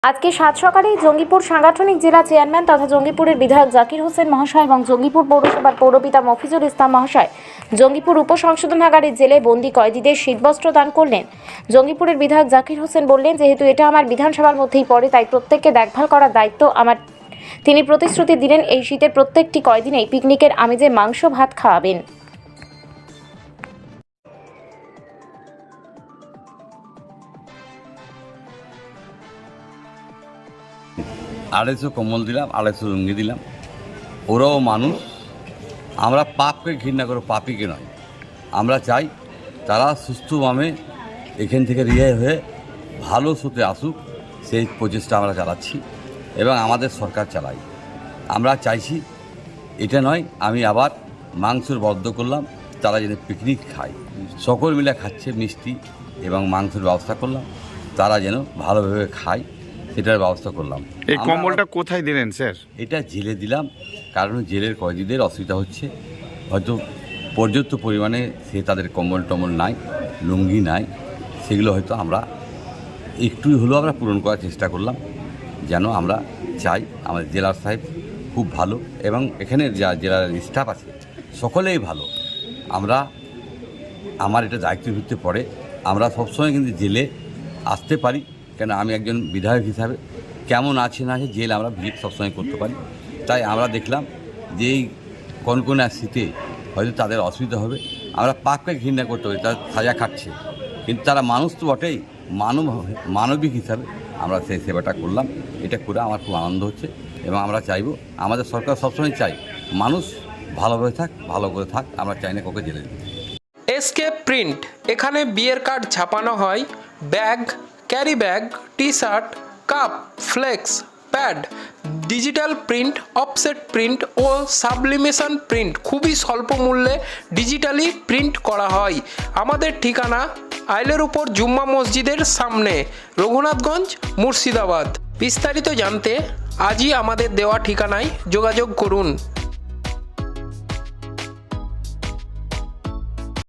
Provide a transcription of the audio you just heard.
আজকে সাত সকালেই জঙ্গিপুর সাংগঠনিক জেলা চেয়ারম্যান তথা জঙ্গিপুরের বিধায়ক জাকির হোসেন মহাশয় এবং জঙ্গিপুর পৌরসভার পৌরপিতা মফিজুল ইসলাম মহাশয় জঙ্গিপুর উপসংশোধনাগারের জেলে বন্দী কয়েদিদের শীতবস্ত্র দান করলেন। জঙ্গিপুরের বিধায়ক জাকির হোসেন বললেন, যেহেতু এটা আমার বিধানসভার মধ্যেই পড়ে, তাই প্রত্যেককে দেখভাল করার দায়িত্ব আমার। তিনি প্রতিশ্রুতি দিলেন, এই শীতের প্রত্যেকটি কয়দিনেই পিকনিকের আমেজে মাংস ভাত খাওয়াবেন। আড়াইশো কম্বল দিলাম, আড়াইশো লুঙ্গি দিলাম। ওরাও মানুষ, আমরা পাপকে ঘৃণা করে পাপিকে নয়। আমরা চাই তারা সুস্থভাবে এখান থেকে রিহাই হয়ে ভালো স্রোতে আসুক, সেই প্রচেষ্টা আমরা চালাচ্ছি এবং আমাদের সরকার চালাই। আমরা চাইছি এটা নয় আমি আবার মাংসের বদ্ধ করলাম, তারা যেন পিকনিক খায়, সকল মিলে খাচ্ছে মিষ্টি এবং মাংসের ব্যবস্থা করলাম, তারা যেন ভালোভাবে খায় সেটার ব্যবস্থা করলাম। এই কম্বলটা কোথায় দিলেন স্যার? এটা জেলে দিলাম, কারণ জেলের কয়েদিদের অসুবিধা হচ্ছে, হয়তো পর্যাপ্ত পরিমাণে তাদের কম্বল টম্বল নাই, লুঙ্গি নাই, সেগুলো হয়তো আমরা একটুই হলেও আমরা পূরণ করার চেষ্টা করলাম। যেন আমরা চাই আমাদের জেলার সাহেব খুব ভালো এবং এখানে যা জেলার স্টাফ আছে সকলেই ভালো। আমার এটা দায়িত্বের ভিত্তিতে পড়ে, আমরা সবসময় কিন্তু জেলে আসতে পারি, কেন আমি একজন বিধায়ক হিসাবে কেমন আছে না আছে জেল আমরা ভিজিট সবসময় করতে পারি। তাই আমরা দেখলাম যে এই কনকনে শীতে হয়তো তাদের অসুবিধা হবে, আমরা পাককে ঘৃণা করতে পারি, তারা সাজা খাচ্ছে, কিন্তু তারা মানুষ তো বটেই, মানবিক হিসাবে আমরা সেই সেবাটা করলাম। এটা করে আমার খুব আনন্দ হচ্ছে এবং আমরা চাইব, আমাদের সরকার সবসময় চাই মানুষ ভালোভাবে থাক, ভালো করে থাক, আমরা চাই না কাউকে জেলে দিই। এসকেপ প্রিন্ট, এখানে বিয়ের কার্ড ছাপানো হয়, bag, carry bag, T shirt, cup, flex, pad, digital print, offset print ও সাবলিমেশন প্রিন্ট খুবই স্বল্প মূল্যে ডিজিটালি প্রিন্ট করা হয়। আমাদের ঠিকানা আইলের উপর জুম্মা মসজিদের সামনে, রঘুনাথগঞ্জ, মুর্শিদাবাদ। বিস্তারিত জানতে আজই আমাদের দেওয়া ঠিকানায় যোগাযোগ করুন।